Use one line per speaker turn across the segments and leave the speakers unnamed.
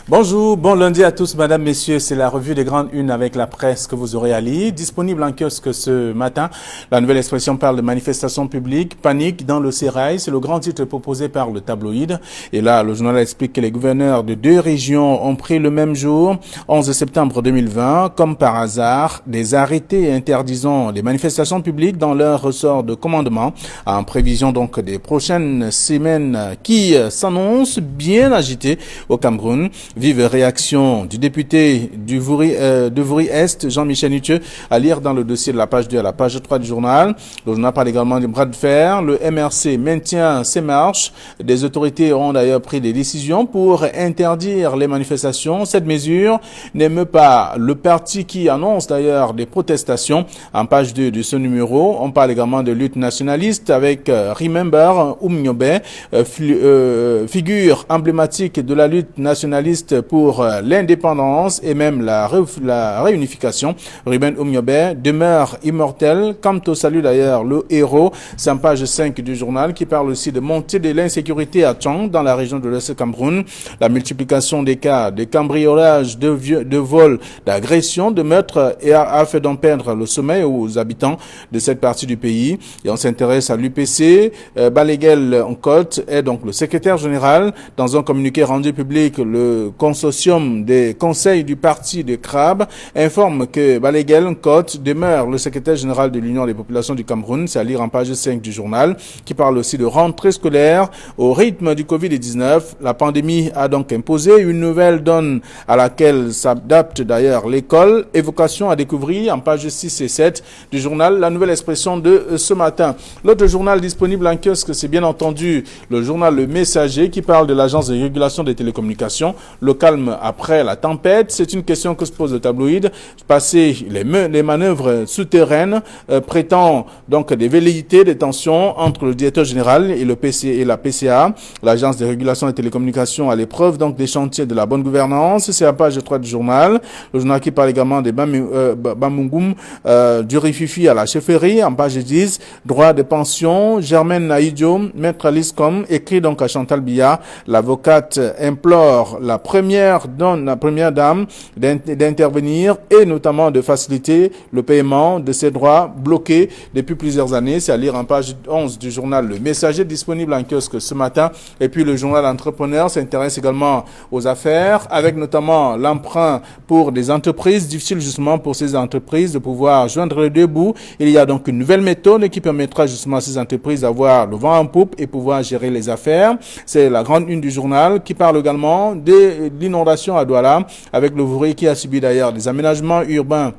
Bonjour, bon lundi à tous, mesdames, messieurs. C'est la revue des grandes unes avec la presse que vous aurez à lire. Disponible en kiosque ce matin. La Nouvelle Expression parle de manifestations publiques, panique dans le sérail. C'est le grand titre proposé par le tabloïd. Et là, le journal explique que les gouverneurs de 2 régions ont pris le même jour, 11 septembre 2020, comme par hasard, des arrêtés interdisant les manifestations publiques dans leur ressort de commandement, en prévision donc des prochaines semaines qui s'annoncent bien agitées au Cameroun. Vive réaction du député de Vouri-Est, Jean-Michel Nutieux, à lire dans le dossier de la page 2 à la page 3 du journal. Le journal parle également du bras de fer. Le MRC maintient ses marches. Des autorités ont d'ailleurs pris des décisions pour interdire les manifestations. Cette mesure n'émeut pas le parti qui annonce d'ailleurs des protestations. En page 2 de ce numéro, on parle également de lutte nationaliste avec Remember Oumniobé, figure emblématique de la lutte nationaliste pour l'indépendance et même la réunification. Ruben Oumniobé demeure immortel. Quant au salut d'ailleurs, le héros, c'est en page 5 du journal qui parle aussi de montée de l'insécurité à Tchang dans la région de l'Est Cameroun. La multiplication des cas de cambriolage, de vol, d'agression, de meurtre et a fait d'en perdre le sommeil aux habitants de cette partie du pays. Et on s'intéresse à l'UPC. Balaguel Nkot est donc le secrétaire général. Dans un communiqué rendu public, le consortium des conseils du parti de Crabe informe que Balaguel Nkot demeure le secrétaire général de l'Union des populations du Cameroun. C'est à lire en page 5 du journal, qui parle aussi de rentrée scolaire au rythme du Covid-19. La pandémie a donc imposé une nouvelle donne à laquelle s'adapte d'ailleurs l'école. Évocation à découvrir en page 6 et 7 du journal La Nouvelle Expression de ce matin. L'autre journal disponible en kiosque, c'est bien entendu le journal Le Messager qui parle de l'Agence de régulation des télécommunications. Le calme après la tempête, c'est une question que se pose le tabloïd. Passer les manœuvres souterraines prétend donc des velléités, des tensions entre le directeur général et la PCA, l'Agence de régulation des télécommunications, à l'épreuve donc des chantiers de la bonne gouvernance. C'est à page 3 du journal. Le journal qui parle également des Bamungum, du Rififi à la chefferie, en page 10. Droit de pension, Germaine Naïdio, maître Liscom, écrit donc à Chantal Biya. L'avocate implore la première dame d'intervenir et notamment de faciliter le paiement de ces droits bloqués depuis plusieurs années. C'est à lire en page 11 du journal Le Messager, disponible en kiosque ce matin. Et puis le journal Entrepreneur s'intéresse également aux affaires, avec notamment l'emprunt pour des entreprises. Difficile justement pour ces entreprises de pouvoir joindre les deux bouts. Il y a donc une nouvelle méthode qui permettra justement à ces entreprises d'avoir le vent en poupe et pouvoir gérer les affaires. C'est la grande une du journal qui parle également de l'inondation à Douala, avec le Vouri qui a subi d'ailleurs des aménagements urbains.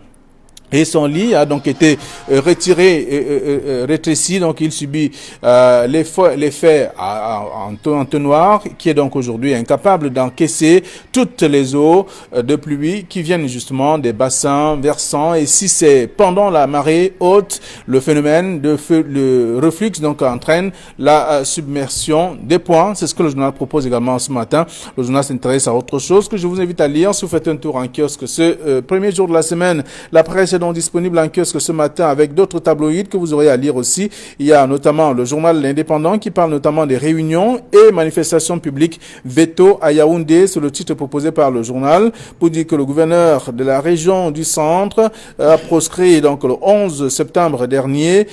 Et son lit a donc été rétréci, donc il subit l'effet en entonnoir, qui est donc aujourd'hui incapable d'encaisser toutes les eaux de pluie qui viennent justement des bassins versants. Et si c'est pendant la marée haute, le phénomène le reflux donc entraîne la submersion des ponts. C'est ce que le journal propose également ce matin. Le journal s'intéresse à autre chose que je vous invite à lire si vous faites un tour en kiosque ce premier jour de la semaine. La presse est donc disponible en kiosque ce matin avec d'autres tabloïds que vous aurez à lire aussi. Il y a notamment le journal L'Indépendant qui parle notamment des réunions et manifestations publiques. Veto à Yaoundé, c'est le titre proposé par le journal, pour dire que le gouverneur de la région du centre a proscrit donc le 11 septembre dernier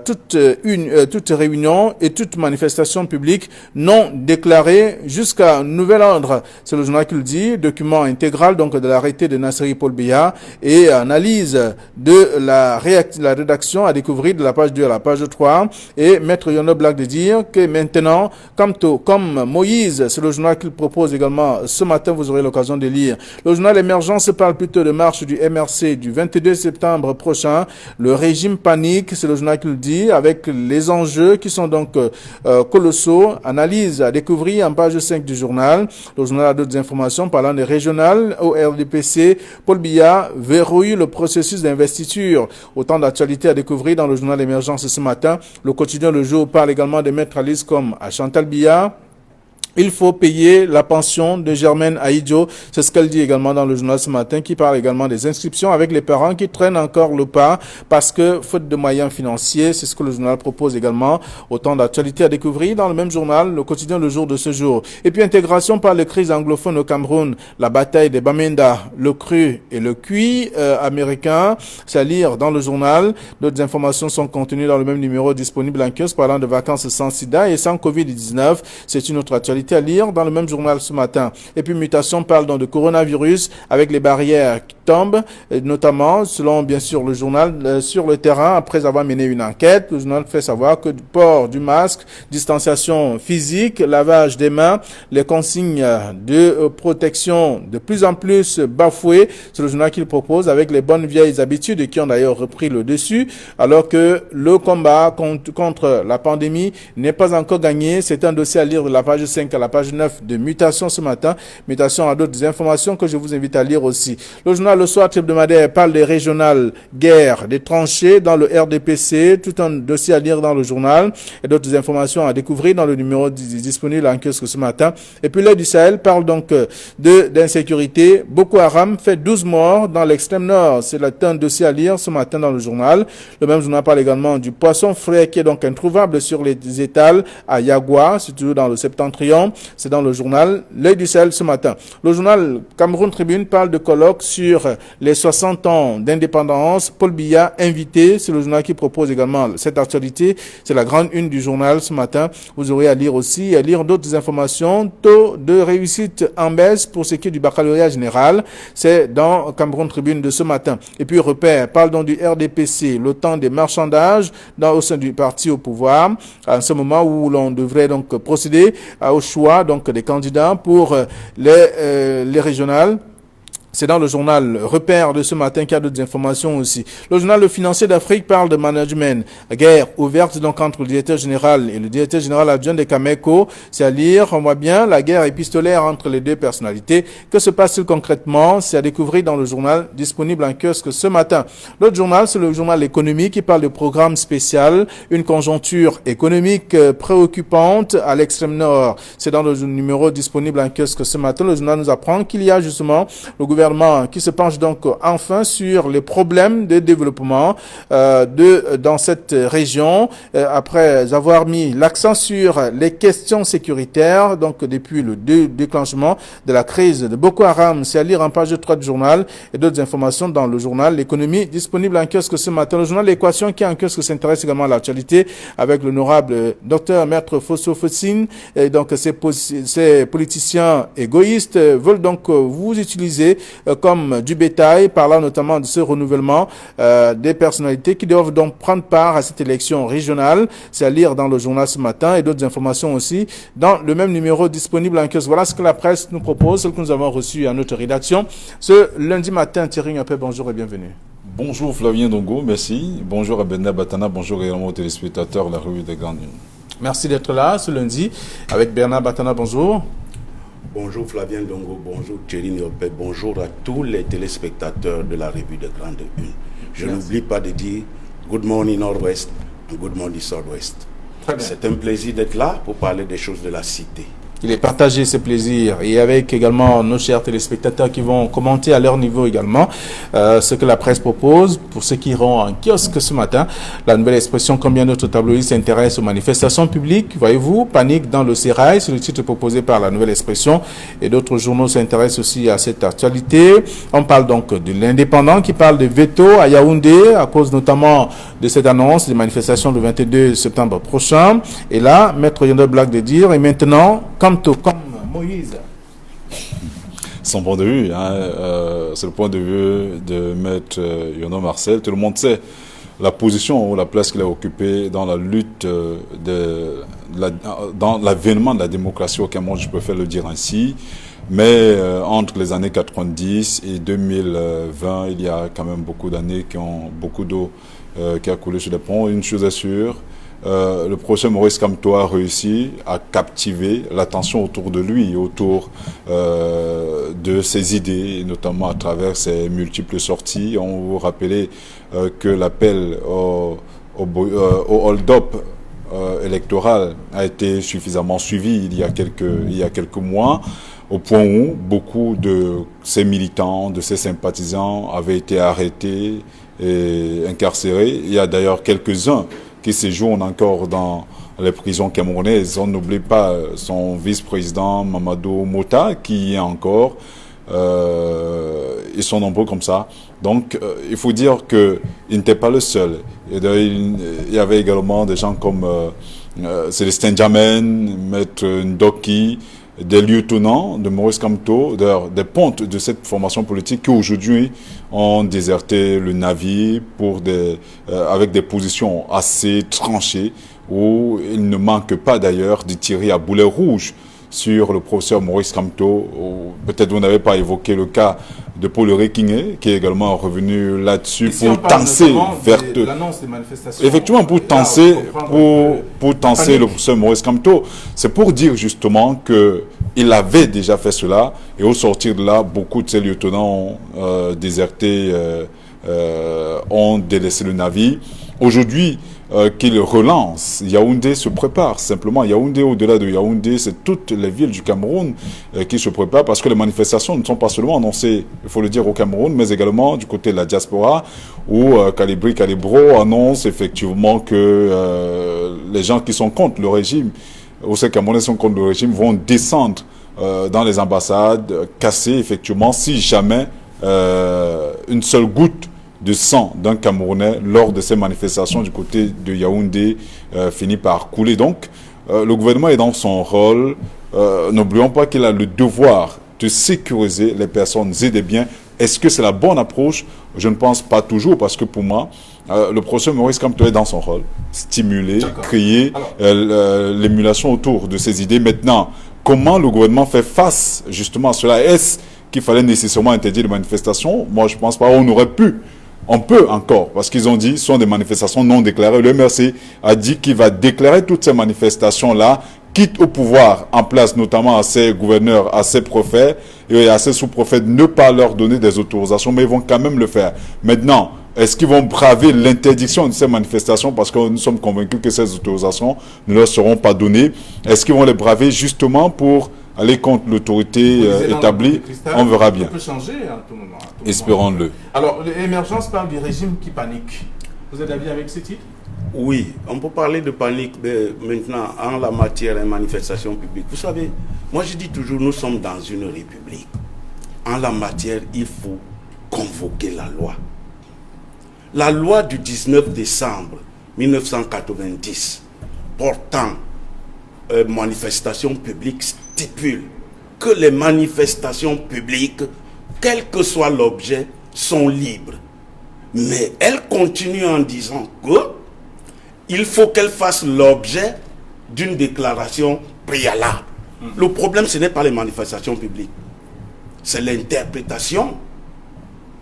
toute réunion et toute manifestation publique non déclarée jusqu'à nouvel ordre. C'est le journal qui le dit. Document intégral donc de l'arrêté de Nasseri Paul Biya et analyse de la rédaction à découvrir de la page 2 à la page 3. Et Maître Yono Black de dire que maintenant, comme Moïse, c'est le journal qu'il propose également ce matin, vous aurez l'occasion de lire. Le journal Émergence parle plutôt de marche du MRC du 22 septembre prochain. Le régime panique, c'est le journal qui le dit, avec les enjeux qui sont donc colossaux. Analyse à découvrir en page 5 du journal. Le journal a d'autres informations parlant des régionales au RDPC. Paul Biya verrouille le processus d'investiture. Autant d'actualités à découvrir dans le journal Émergence ce matin. Le quotidien Le Jour parle également des maîtres à l'ISCOM à Chantal Biya. Il faut payer la pension de Germaine Aïdjo. C'est ce qu'elle dit également dans le journal ce matin, qui parle également des inscriptions avec les parents qui traînent encore le pas parce que, faute de moyens financiers, c'est ce que le journal propose également. Autant d'actualités à découvrir dans le même journal, le quotidien Le Jour de ce jour. Et puis, intégration par les crises anglophones au Cameroun, la bataille des Bamenda, le cru et le cuit américain. C'est à lire dans le journal. D'autres informations sont contenues dans le même numéro disponible en kiosque parlant de vacances sans sida et sans Covid-19. C'est une autre actualité à lire dans le même journal ce matin. Et puis Mutation parle donc de coronavirus avec les barrières qui tombent, notamment selon bien sûr le journal sur le terrain après avoir mené une enquête. Le journal fait savoir que du port du masque, distanciation physique, lavage des mains, les consignes de protection de plus en plus bafouées. C'est le journal qu'il propose avec les bonnes vieilles habitudes qui ont d'ailleurs repris le dessus alors que le combat contre la pandémie n'est pas encore gagné. C'est un dossier à lire de la page 5 à la page 9 de Mutation ce matin. Mutation a d'autres informations que je vous invite à lire aussi. Le journal Le Soir hebdomadaire parle des régionales guerres, des tranchées dans le RDPC, tout un dossier à lire dans le journal et d'autres informations à découvrir dans le numéro disponible en kiosque ce matin. Et puis l'Œil du Sahel parle donc d'insécurité. Boko Haram fait 12 morts dans l'extrême nord. C'est un dossier à lire ce matin dans le journal. Le même journal parle également du poisson frais qui est donc introuvable sur les étals à Yagua, c'est toujours dans le septentrion. C'est dans le journal L'Œil du Sahel ce matin. Le journal Cameroun Tribune parle de colloque sur les 60 ans d'indépendance. Paul Biya invité. C'est le journal qui propose également cette actualité. C'est la grande une du journal ce matin. Vous aurez à lire aussi, à lire d'autres informations. Taux de réussite en baisse pour ce qui est du baccalauréat général. C'est dans Cameroun Tribune de ce matin. Et puis Repère parle donc du RDPC, le temps des marchandages au sein du parti au pouvoir. À ce moment où l'on devrait donc procéder au choix donc des candidats pour les régionales. C'est dans le journal Repère de ce matin qu'il y a d'autres informations aussi. Le journal Le Financier d'Afrique parle de management. Guerre ouverte donc entre le directeur général et le directeur général adjoint des Cameco. C'est à lire, on voit bien, la guerre épistolaire entre les deux personnalités. Que se passe-t-il concrètement? C'est à découvrir dans le journal disponible en kiosque ce matin. L'autre journal, c'est le journal Économie qui parle de programme spécial, une conjoncture économique préoccupante à l'extrême nord. C'est dans le numéro disponible en kiosque ce matin. Le journal nous apprend qu'il y a justement le gouvernement qui se penche donc enfin sur les problèmes de développement dans cette région après avoir mis l'accent sur les questions sécuritaires donc depuis le déclenchement de la crise de Boko Haram. C'est à lire en page 3 du journal et d'autres informations dans le journal L'économie disponible en kiosque ce matin. Le journal L'Équation qui est en kiosque s'intéresse également à l'actualité avec l'honorable docteur Maître Fosso Fossine. Et donc ces politiciens égoïstes veulent donc vous utiliser comme du bétail, parlant notamment de ce renouvellement des personnalités qui doivent donc prendre part à cette élection régionale. C'est à lire dans le journal ce matin et d'autres informations aussi dans le même numéro disponible en kiosque. Voilà ce que la presse nous propose, ce que nous avons reçu à notre rédaction ce lundi matin. Thierry Ngapé, bonjour et bienvenue.
Bonjour Flavien Dongo, merci. Bonjour à Bernard Batana, bonjour également aux téléspectateurs de la revue des Grandes Unes.
Merci d'être là ce lundi avec Bernard Batana, bonjour.
Bonjour Flavien Dongo, bonjour Thierry Niopé, bonjour à tous les téléspectateurs de la revue de Grande Une. Je n'oublie pas de dire Good morning Nord-Ouest et Good morning South-Ouest. C'est un plaisir d'être là pour parler des choses de la cité.
Il est partagé ce plaisir et avec également nos chers téléspectateurs qui vont commenter à leur niveau également ce que la presse propose pour ceux qui iront en kiosque ce matin. La Nouvelle Expression, comme bien d'autres tabloïds, s'intéresse aux manifestations publiques. Voyez-vous, panique dans le sérail, c'est le titre proposé par la Nouvelle Expression et d'autres journaux s'intéressent aussi à cette actualité. On parle donc de l'Indépendant qui parle de veto à Yaoundé à cause notamment de cette annonce des manifestations le 22 septembre prochain. Et là, Maître Yonder Black de dire, et maintenant, comme Moïse.
Son point de vue, c'est le point de vue de Maître Yono Marcel. Tout le monde sait la position ou la place qu'il a occupée dans la lutte, dans l'avènement de la démocratie au Cameroun, je préfère le dire ainsi. Mais entre les années 90 et 2020, il y a quand même beaucoup d'années beaucoup d'eau qui a coulé sur les ponts. Une chose est sûre, le professeur Maurice Kamto a réussi à captiver l'attention autour de lui, autour de ses idées, notamment à travers ses multiples sorties. On vous rappelait que l'appel au hold-up électoral a été suffisamment suivi il y a quelques mois, au point où beaucoup de ses militants, de ses sympathisants avaient été arrêtés et incarcérés. Il y a d'ailleurs quelques-uns qui séjournent encore dans les prisons camerounaises. On n'oublie pas son vice-président Mamadou Mota qui y est encore. Ils sont nombreux comme ça. Donc, il faut dire qu'il n'était pas le seul. Et il y avait également des gens comme Célestin Djamène, Maître Ndoki, des lieutenants de Maurice Kamto, d'ailleurs des pontes de cette formation politique qui aujourd'hui ont déserté le navire avec des positions assez tranchées, où il ne manque pas d'ailleurs de tirer à boulet rouge sur le professeur Maurice Kamto. Peut-être vous n'avez pas évoqué le cas de Paul Requigné, qui est également revenu là-dessus pour tenser vers
l'annonce des manifestations.
Effectivement, pour tenser le professeur Maurice Kamto. C'est pour dire justement que il avait déjà fait cela, et au sortir de là, beaucoup de ses lieutenants ont déserté, ont délaissé le navire. Aujourd'hui, qu'il relance, Yaoundé se prépare simplement. Yaoundé, au-delà de Yaoundé, c'est toutes les villes du Cameroun qui se préparent, parce que les manifestations ne sont pas seulement annoncées, il faut le dire, au Cameroun, mais également du côté de la diaspora, où Calibro annonce effectivement que les gens qui sont contre le régime, ou ces Camerounais sont contre le régime, vont descendre dans les ambassades, casser effectivement, si jamais une seule goutte de sang d'un Camerounais lors de ces manifestations du côté de Yaoundé finit par couler. Donc, le gouvernement est dans son rôle. N'oublions pas qu'il a le devoir de sécuriser les personnes et des biens. Est-ce que c'est la bonne approche? Je ne pense pas toujours, parce que pour moi, le professeur Maurice Kamto est dans son rôle. Stimuler, créer l'émulation autour de ces idées. Maintenant, comment le gouvernement fait face justement à cela? Est-ce qu'il fallait nécessairement interdire les manifestations? Moi, je ne pense pas. On peut encore, parce qu'ils ont dit, ce sont des manifestations non déclarées. Le MRC a dit qu'il va déclarer toutes ces manifestations-là, quitte au pouvoir en place, notamment à ses gouverneurs, à ses préfets et à ses sous-préfets, de ne pas leur donner des autorisations, mais ils vont quand même le faire. Maintenant, est-ce qu'ils vont braver l'interdiction de ces manifestations, parce que nous sommes convaincus que ces autorisations ne leur seront pas données? Est-ce qu'ils vont les braver justement pour aller contre l'autorité établie? On verra bien.
Ça peut changer à tout moment.
Espérons-le.
Alors, l'émergence parle du régime qui panique. Vous êtes d'accord avec ce titre?
Oui, on peut parler de panique maintenant en la matière des manifestations publiques. Vous savez, moi je dis toujours, nous sommes dans une république. En la matière, il faut convoquer la loi. La loi du 19 décembre 1990 portant manifestations publiques stipule que les manifestations publiques, quel que soit l'objet, sont libres. Mais elle continue en disant que il faut qu'elle fasse l'objet d'une déclaration préalable. Le problème, ce n'est pas les manifestations publiques. C'est l'interprétation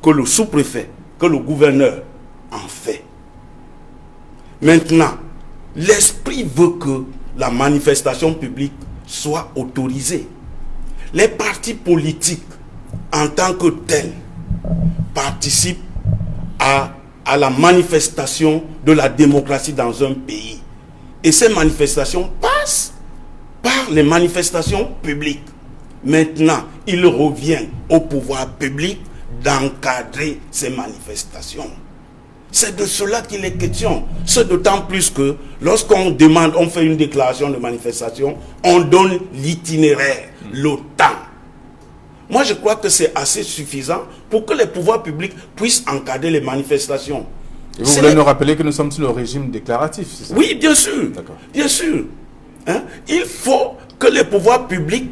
que le sous-préfet, que le gouverneur en fait. Maintenant, l'esprit veut que la manifestation publique soit autorisée. Les partis politiques, en tant que tels, participent à la manifestation de la démocratie dans un pays. Et ces manifestations passent par les manifestations publiques. Maintenant, il revient au pouvoir public d'encadrer ces manifestations. C'est de cela qu'il est question. C'est d'autant plus que lorsqu'on demande, on fait une déclaration de manifestation, on donne l'itinéraire, le temps. Moi, je crois que c'est assez suffisant pour que les pouvoirs publics puissent encadrer les manifestations.
Et vous voulez nous rappeler que nous sommes sous le régime déclaratif, c'est ça?
Oui, bien sûr. Bien sûr. Hein? Il faut que les pouvoirs publics,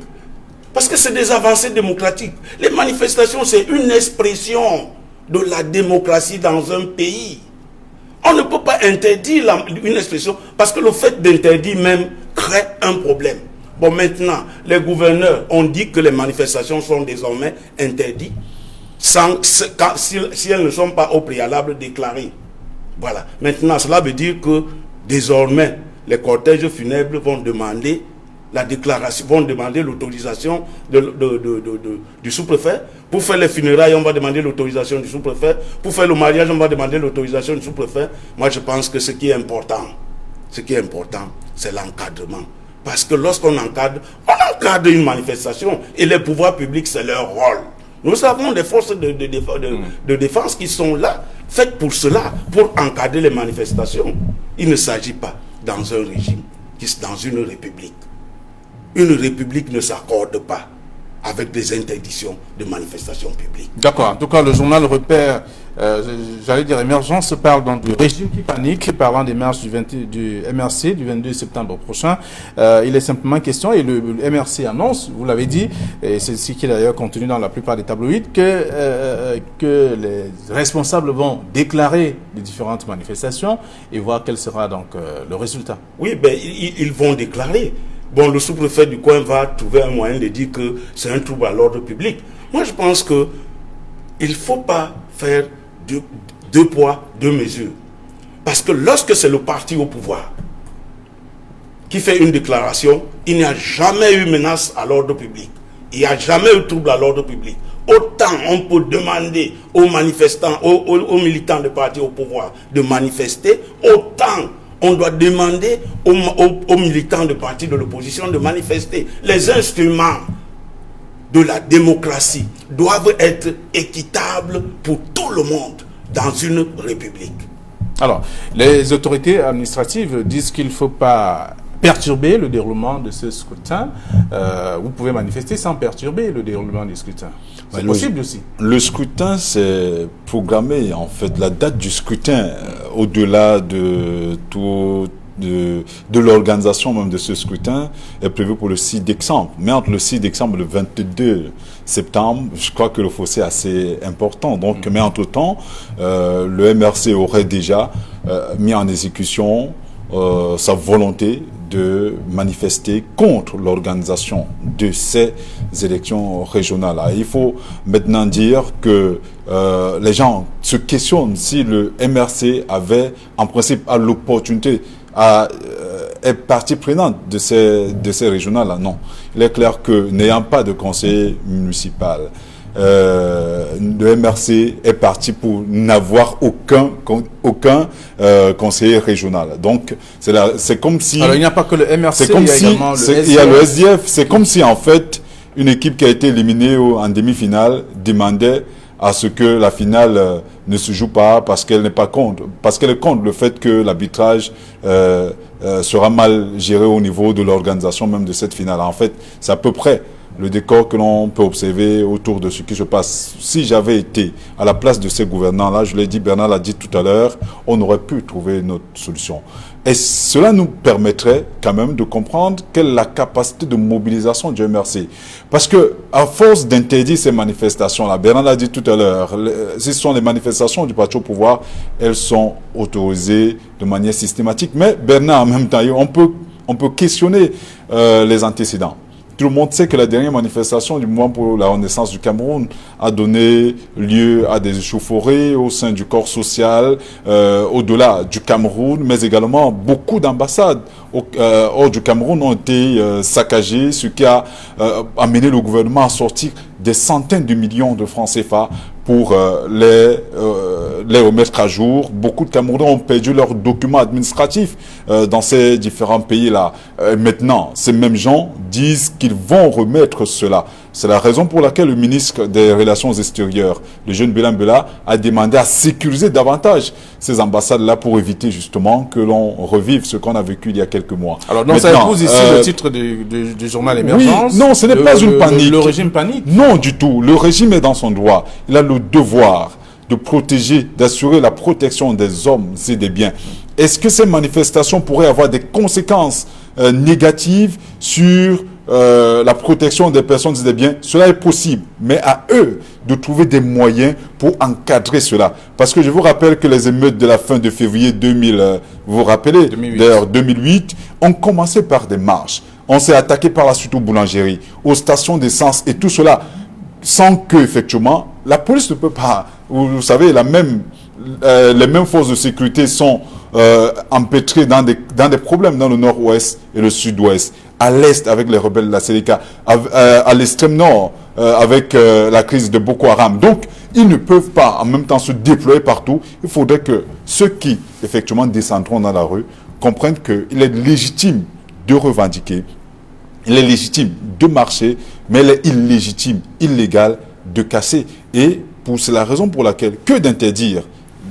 parce que c'est des avancées démocratiques. Les manifestations, c'est une expression de la démocratie dans un pays. On ne peut pas interdire une expression, parce que le fait d'interdire même crée un problème. Bon, maintenant, les gouverneurs ont dit que les manifestations sont désormais interdites si elles ne sont pas au préalable déclarées. Voilà. Maintenant, cela veut dire que désormais, les cortèges funèbres vont demander la déclaration, vont demander l'autorisation du sous-préfet. Pour faire les funérailles, on va demander l'autorisation du sous-préfet. Pour faire le mariage, on va demander l'autorisation du sous-préfet. Moi, je pense que ce qui est important, ce qui est important, c'est l'encadrement. Parce que lorsqu'on encadre, on encadre une manifestation et les pouvoirs publics, c'est leur rôle. Nous avons des forces de défense qui sont là, faites pour cela, pour encadrer les manifestations. Il ne s'agit pas dans un régime, dans une république. Une république ne s'accorde pas avec des interdictions de manifestations publiques.
D'accord. En tout cas, le journal Repère, j'allais dire Émergence, parle donc du régime qui panique, parlant des marches du MRC du 22 septembre prochain. Il est simplement question, et le MRC annonce, vous l'avez dit, et c'est ce qui est d'ailleurs contenu dans la plupart des tabloïds, que les responsables vont déclarer les différentes manifestations et voir quel sera donc le résultat.
Oui, ben, ils vont déclarer. Bon, le sous-préfet du coin va trouver un moyen de dire que c'est un trouble à l'ordre public. Moi, je pense que il ne faut pas faire deux poids, deux mesures. Parce que lorsque c'est le parti au pouvoir qui fait une déclaration, il n'y a jamais eu menace à l'ordre public. Il n'y a jamais eu trouble à l'ordre public. Autant on peut demander aux manifestants, aux militants de parti au pouvoir de manifester, autant on doit demander aux militants de partis de l'opposition de manifester. Les instruments de la démocratie doivent être équitables pour tout le monde dans une république.
Alors, les autorités administratives disent qu'il ne faut pas perturber le déroulement de ce scrutin. Vous pouvez manifester sans perturber le déroulement du scrutin. C'est possible aussi.
Le scrutin, c'est programmé, en fait, la date du scrutin, au-delà de tout, de l'organisation même de ce scrutin, est prévue pour le 6 décembre. Mais entre le 6 décembre et le 22 septembre, je crois que le fossé est assez important. Donc, mais entre-temps, le MRC aurait déjà mis en exécution sa volonté de manifester contre l'organisation de ces élections régionales. Il faut maintenant dire que les gens se questionnent si le MRC avait en principe l'opportunité est partie prenante de ces régionales-là. Non. Il est clair que n'ayant pas de conseiller municipal, le MRC est parti pour n'avoir aucun conseiller régional. Donc, c'est comme si...
Alors, il n'y a pas que le MRC,
il y a
également le SDF.
Il y a le SDF. C'est comme si, en fait, une équipe qui a été éliminée en demi-finale demandait à ce que la finale ne se joue pas parce qu'elle n'est pas contre. Parce qu'elle est contre le fait que l'arbitrage sera mal géré au niveau de l'organisation même de cette finale. En fait, c'est à peu près le décor que l'on peut observer autour de ce qui se passe. Si j'avais été à la place de ces gouvernants-là, je l'ai dit, Bernard l'a dit tout à l'heure, on aurait pu trouver une autre solution. Et cela nous permettrait quand même de comprendre quelle est la capacité de mobilisation du MRC. Parce que, à force d'interdire ces manifestations-là, Bernard l'a dit tout à l'heure, si ce sont les manifestations du parti au pouvoir, elles sont autorisées de manière systématique. Mais Bernard, en même temps, on peut questionner les antécédents. Tout le monde sait que la dernière manifestation du mouvement pour la renaissance du Cameroun a donné lieu à des échauffourées au sein du corps social, au-delà du Cameroun, mais également beaucoup d'ambassades hors du Cameroun ont été saccagées, ce qui a amené le gouvernement à sortir des centaines de millions de francs CFA pour les remettre à jour. Beaucoup de Camerounais ont perdu leurs documents administratifs dans ces différents pays-là. Maintenant, ces mêmes gens disent qu'ils vont remettre cela. C'est la raison pour laquelle le ministre des Relations extérieures, le jeune Bélan Bella, a demandé à sécuriser davantage ces ambassades-là pour éviter justement que l'on revive ce qu'on a vécu il y a quelques mois.
Alors, donc ça épouse ici le titre du journal Émergence.
Oui, non, ce n'est pas une panique.
Le régime panique.
Non, du tout. Le régime est dans son droit. Il a le devoir de protéger, d'assurer la protection des hommes et des biens. Est-ce que ces manifestations pourraient avoir des conséquences négatives sur la protection des personnes et des biens? Cela est possible, mais à eux de trouver des moyens pour encadrer cela. Parce que je vous rappelle que les émeutes de la fin de février 2000, vous vous rappelez, 2008, ont commencé par des marches. On s'est attaqué par la suite aux boulangeries, aux stations d'essence et tout cela, sans que, effectivement, la police ne peut pas. Vous savez, les mêmes forces de sécurité sont empêtrées dans des problèmes dans le nord-ouest et le sud-ouest. À l'est, avec les rebelles de la Séléka, à l'extrême nord, avec la crise de Boko Haram. Donc, ils ne peuvent pas en même temps se déployer partout. Il faudrait que ceux qui, effectivement, descendront dans la rue comprennent qu'il est légitime de revendiquer, il est légitime de marcher, mais il est illégitime, illégal de casser. Et c'est la raison pour laquelle, que d'interdire,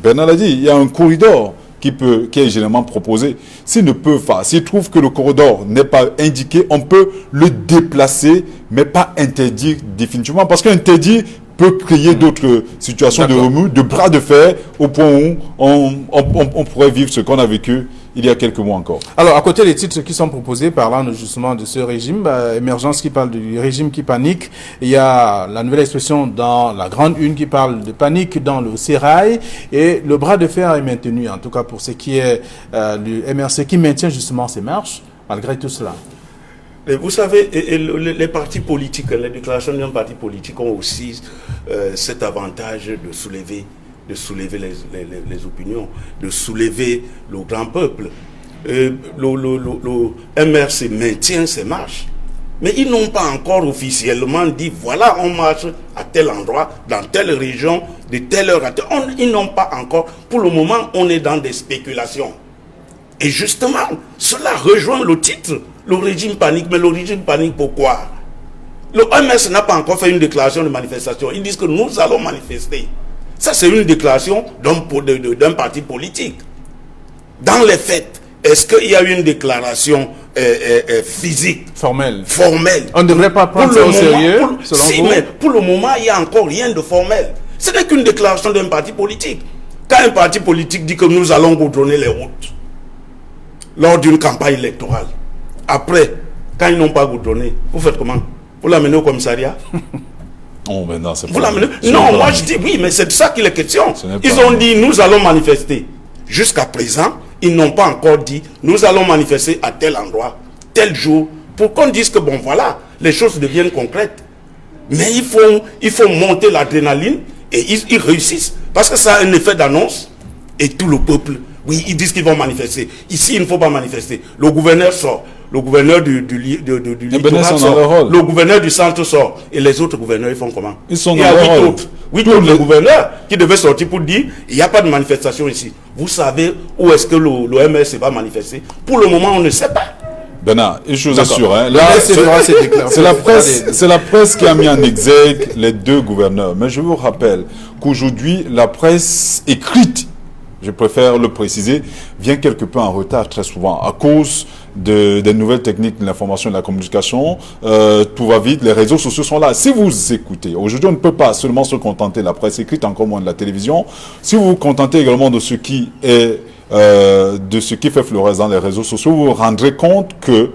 Bernard l'a dit, il y a un corridor qui est généralement proposé. S'ils ne peuvent pas, s'ils trouvent que le corridor n'est pas indiqué, on peut le déplacer, mais pas interdire définitivement. Parce qu'interdire peut créer d'autres situations de remous, de bras de fer, au point où on pourrait vivre ce qu'on a vécu il y a quelques mois encore.
Alors, à côté des titres qui sont proposés, parlant justement de ce régime, Émergence qui parle du régime qui panique, il y a la nouvelle expression dans la grande une qui parle de panique dans le sérail, et le bras de fer est maintenu, en tout cas pour ce qui est du MRC qui maintient justement ses marches, malgré tout cela.
Et vous savez, les partis politiques, les déclarations d'un parti politique ont aussi cet avantage de soulever les opinions, de soulever le grand peuple. Le MRC maintient ses marches, mais ils n'ont pas encore officiellement dit voilà, on marche à tel endroit, dans telle région, de telle heure à telle heure. Ils n'ont pas encore. Pour le moment, on est dans des spéculations. Et justement, cela rejoint le titre, le régime panique. Mais le régime panique, pourquoi? Le MRC n'a pas encore fait une déclaration de manifestation. Ils disent que nous allons manifester. Ça, c'est une déclaration d'un parti politique. Dans les faits, est-ce qu'il y a eu une déclaration physique,
formelle?
On
ne devrait pas prendre ça au sérieux, selon vous?
Mais pour le moment, il n'y a encore rien de formel. Ce n'est qu'une déclaration d'un parti politique. Quand un parti politique dit que nous allons goudronner les routes lors d'une campagne électorale, après, quand ils n'ont pas goudronné, vous faites comment? Vous l'amenez au commissariat?
Oh, mais non, c'est
Vous
pas...
Non, moi je dis oui, mais c'est de ça qu'il est question. Ils ont dit nous allons manifester. Jusqu'à présent, ils n'ont pas encore dit nous allons manifester à tel endroit, tel jour, pour qu'on dise que bon voilà, les choses deviennent concrètes. Mais il faut monter l'adrénaline et ils réussissent. Parce que ça a un effet d'annonce et tout le peuple, oui, ils disent qu'ils vont manifester. Ici, il ne faut pas manifester. Le gouverneur sort. Le gouverneur du littoral sort. Le gouverneur du centre sort. Et les autres gouverneurs, ils font comment?
Ils sont
dans leur rôle. Oui, tous les gouverneurs qui devaient sortir pour dire il n'y a pas de manifestation ici. Vous savez où est-ce que le MRC va manifester? Pour le moment, on ne sait pas.
Bernard, je vous assure, hein, là, c'est la presse qui a mis en exergue les deux gouverneurs. Mais je vous rappelle qu'aujourd'hui, la presse écrite, je préfère le préciser, vient quelque peu en retard très souvent à cause des nouvelles techniques de l'information et de la communication. Tout va vite, les réseaux sociaux sont là. Si vous écoutez, aujourd'hui on ne peut pas seulement se contenter de la presse écrite, encore moins de la télévision. Si vous vous contentez également de ce qui est de ce qui fait florès dans les réseaux sociaux, vous vous rendrez compte que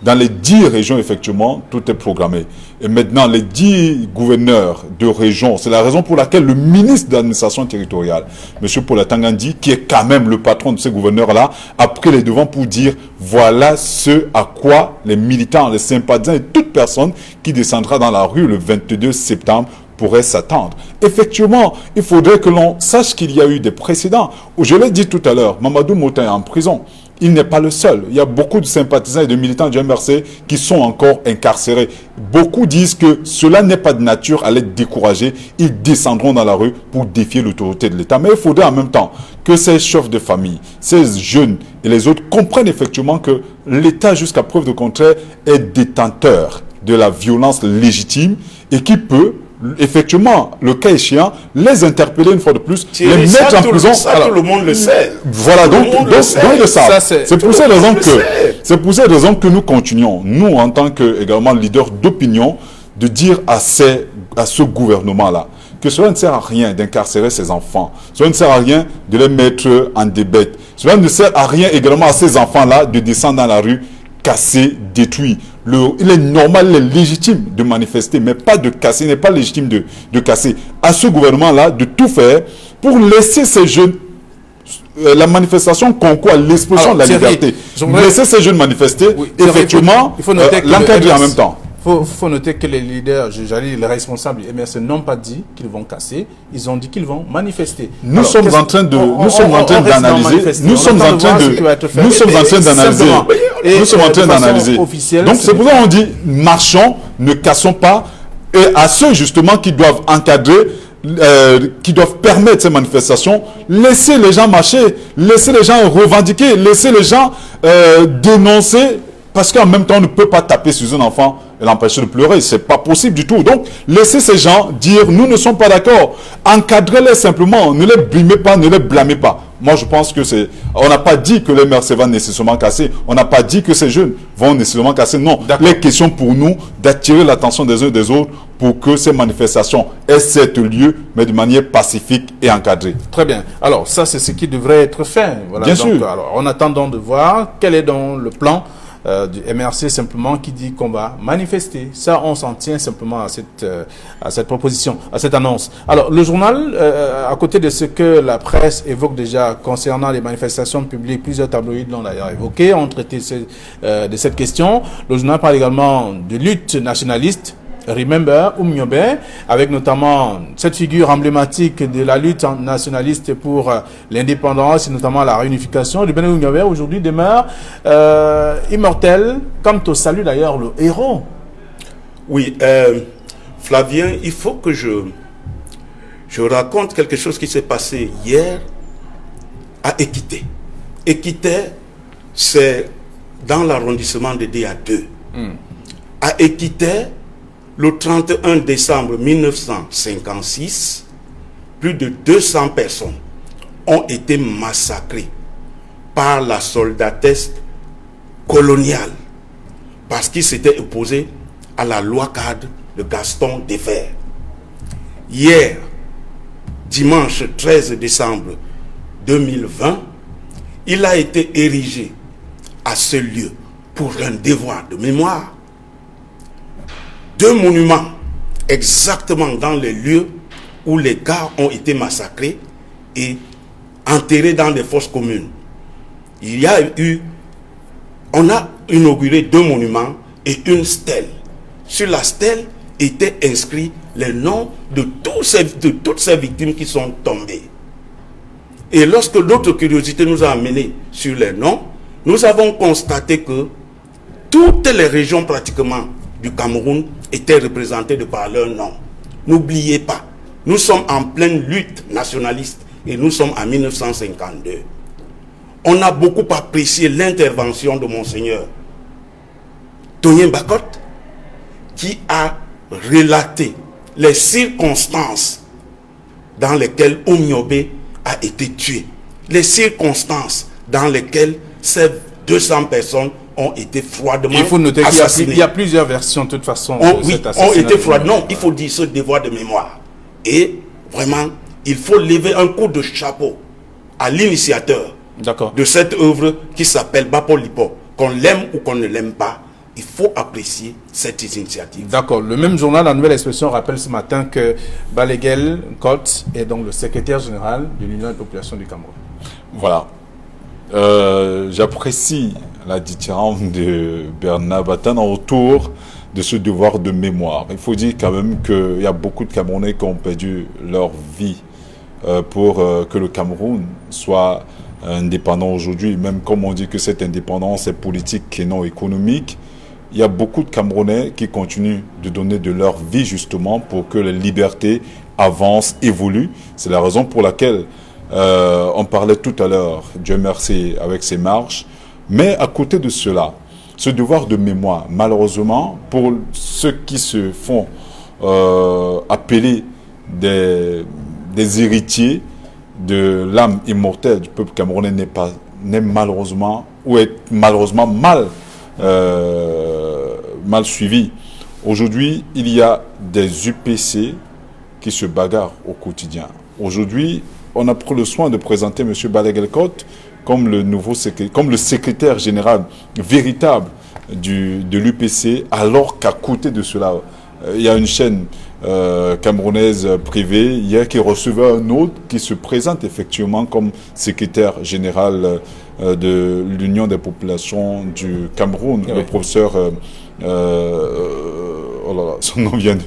dans les 10 régions, effectivement, tout est programmé. Et maintenant, les 10 gouverneurs de région, c'est la raison pour laquelle le ministre de l'administration territoriale, M. Paul Atangandi, qui est quand même le patron de ces gouverneurs-là, a pris les devants pour dire voilà ce à quoi les militants, les sympathisants et toute personne qui descendra dans la rue le 22 septembre pourrait s'attendre. Effectivement, il faudrait que l'on sache qu'il y a eu des précédents. Je l'ai dit tout à l'heure, Mamadou Mota est en prison. Il n'est pas le seul. Il y a beaucoup de sympathisants et de militants du MRC qui sont encore incarcérés. Beaucoup disent que cela n'est pas de nature à les décourager. Ils descendront dans la rue pour défier l'autorité de l'État. Mais il faudrait en même temps que ces chefs de famille, ces jeunes et les autres comprennent effectivement que l'État, jusqu'à preuve de contraire, est détenteur de la violence légitime et qui peut effectivement, le cas échéant, les interpeller une fois de plus, les mettre en prison.
Tout le monde le sait.
Voilà, donc c'est pour ces raisons que nous continuons, nous en tant que également leader d'opinion, de dire à ce gouvernement-là que cela ne sert à rien d'incarcérer ces enfants, cela ne sert à rien de les mettre en débête, cela ne sert à rien également à ces enfants-là de descendre dans la rue, casser, détruire. Il est normal, il est légitime de manifester, mais pas de casser, il n'est pas légitime de casser. À ce gouvernement-là, de tout faire pour laisser ces jeunes, la manifestation concourt à l'expression de la liberté. Laisser ces jeunes manifester, oui, effectivement, l'encadrer en même temps.
Il faut noter que les leaders, les responsables du MRC n'ont pas dit qu'ils vont casser, ils ont dit qu'ils vont manifester.
Nous sommes en train d'analyser. Donc c'est pour ça qu'on dit marchons, ne cassons pas. Et à ceux justement qui doivent encadrer, qui doivent permettre ces manifestations, laisser les gens marcher, laisser les gens revendiquer, laisser les gens dénoncer, parce qu'en même temps, on ne peut pas taper sur un enfant et l'empêcher de pleurer. C'est pas possible du tout. Donc, laissez ces gens dire, nous ne sommes pas d'accord. Encadrez-les simplement. Ne les brimez pas, ne les blâmez pas. Moi, je pense que c'est... On n'a pas dit que les Mercedes vont nécessairement casser. On n'a pas dit que ces jeunes vont nécessairement casser. Non. Les questions pour nous d'attirer l'attention des uns et des autres pour que ces manifestations aient cet lieu, mais de manière pacifique et encadrée.
Très bien. Alors, ça, c'est ce qui devrait être fait. Voilà.
Bien
donc,
sûr.
Alors, on attend donc de voir quel est donc le plan du MRC simplement qui dit qu'on va manifester. Ça, on s'en tient simplement à cette proposition, à cette annonce. Alors, le journal, à côté de ce que la presse évoque déjà concernant les manifestations publiques, plusieurs tabloïds l'ont d'ailleurs évoqué, ont traité de cette question. Le journal parle également de lutte nationaliste, Remember Oumniobé, avec notamment cette figure emblématique de la lutte nationaliste pour l'indépendance et notamment la réunification. Ruben Oumniobé aujourd'hui demeure immortel, comme te salue d'ailleurs le héros.
Oui, Flavien, il faut que je raconte quelque chose qui s'est passé hier à Équité. Équité, c'est dans l'arrondissement de DA2. À Équité, le 31 décembre 1956, plus de 200 personnes ont été massacrées par la soldatesque coloniale parce qu'ils s'étaient opposés à la loi cadre de Gaston Defferre. Hier, dimanche 13 décembre 2020, il a été érigé à ce lieu pour un devoir de mémoire. 2 monuments exactement dans les lieux où les gars ont été massacrés et enterrés dans des fosses communes. On a inauguré 2 monuments et une stèle. Sur la stèle étaient inscrits les noms de toutes ces victimes qui sont tombées. Et lorsque notre curiosité nous a amenés sur les noms, nous avons constaté que toutes les régions pratiquement du Cameroun étaient représentées de par leur nom. N'oubliez pas, nous sommes en pleine lutte nationaliste et nous sommes en 1952. On a beaucoup apprécié l'intervention de Monseigneur Tonien Bakot qui a relaté les circonstances dans lesquelles Oumniobé a été tué, les circonstances dans lesquelles ces 200 personnes ont été froidement assassinées.
Il faut noter qu'il y a plusieurs versions de toute façon.
Ont été froidement. Non, il faut dire ce devoir de mémoire. Et vraiment, il faut lever un coup de chapeau à l'initiateur de cette œuvre qui s'appelle Bapo Lipo. Qu'on l'aime ou qu'on ne l'aime pas, il faut apprécier cette initiative.
D'accord. Le même journal, La Nouvelle Expression, rappelle ce matin que Balaguel Cotte est donc le secrétaire général de l'Union des populations du Cameroun.
Voilà. J'apprécie la dithyrambe de Bernard Batan autour de ce devoir de mémoire. Il faut dire quand même qu'il y a beaucoup de Camerounais qui ont perdu leur vie pour que le Cameroun soit indépendant aujourd'hui. Même comme on dit que cette indépendance est politique et non économique, il y a beaucoup de Camerounais qui continuent de donner de leur vie justement pour que les libertés avancent, évoluent. C'est la raison pour laquelle on parlait tout à l'heure, Dieu merci, avec ses marches. Mais à côté de cela, ce devoir de mémoire, malheureusement, pour ceux qui se font appeler des héritiers de l'âme immortelle du peuple camerounais n'est malheureusement, ou est malheureusement mal suivi. Aujourd'hui, il y a des UPC qui se bagarrent au quotidien. Aujourd'hui, on a pris le soin de présenter M. Balaguel Cotte comme le secrétaire général véritable de l'UPC, alors qu'à côté de cela, il y a une chaîne camerounaise privée hier qui recevait un autre qui se présente effectivement comme secrétaire général de l'Union des populations du Cameroun, le professeur oh là là, son nom vient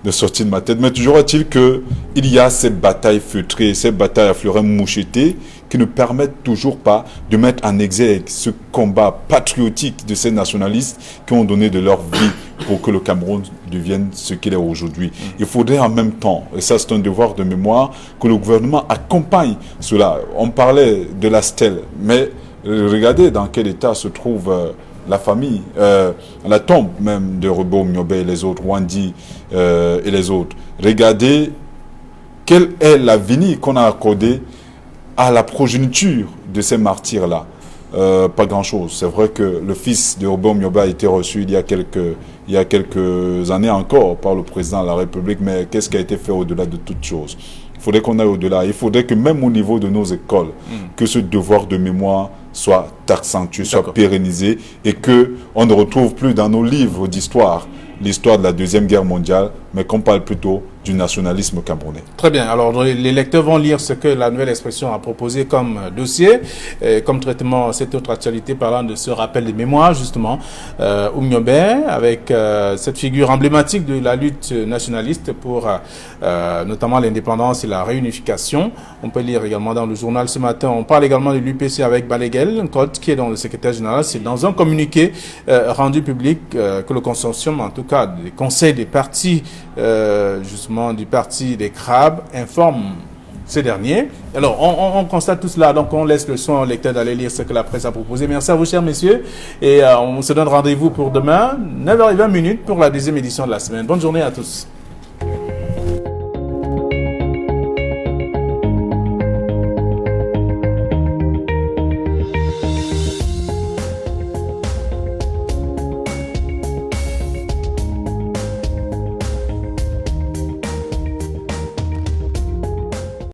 de sortir de ma tête, mais toujours est-il qu'il y a ces batailles feutrées, ces batailles à fleurin moucheté qui ne permettent toujours pas de mettre en exergue ce combat patriotique de ces nationalistes qui ont donné de leur vie pour que le Cameroun devienne ce qu'il est aujourd'hui. Il faudrait en même temps, et ça c'est un devoir de mémoire, que le gouvernement accompagne cela. On parlait de la stèle, mais regardez dans quel état se trouve la famille, la tombe même de Robert Myobe et les autres, Wandi et les autres. Regardez quelle est l'avenir qu'on a accordé à la progéniture de ces martyrs-là. Pas grand-chose. C'est vrai que le fils de Robert Myobe a été reçu il y a quelques années encore par le président de la République, mais qu'est-ce qui a été fait au-delà de toute chose? Il faudrait qu'on aille au-delà. Il faudrait que même au niveau de nos écoles, que ce devoir de mémoire soit accentué, soit pérennisé, et qu'on ne retrouve plus dans nos livres d'histoire l'histoire de la Deuxième Guerre mondiale, mais qu'on parle plutôt du nationalisme camerounais.
Très bien. Alors, les lecteurs vont lire ce que la nouvelle expression a proposé comme dossier, comme traitement, cette autre actualité parlant de ce rappel des mémoires, justement, Myobe, avec cette figure emblématique de la lutte nationaliste pour notamment l'indépendance et la réunification. On peut lire également dans le journal ce matin, on parle également de l'UPC avec Baleguel, qui est dans le secrétaire général. C'est dans un communiqué rendu public que le consortium, en tout cas, des conseils des partis, justement, du parti des crabes, informe ces derniers. Alors, on constate tout cela, donc on laisse le soin au lecteur d'aller lire ce que la presse a proposé. Merci à vous, chers messieurs, et on se donne rendez-vous pour demain, 9h20 pour la deuxième édition de la semaine. Bonne journée à tous.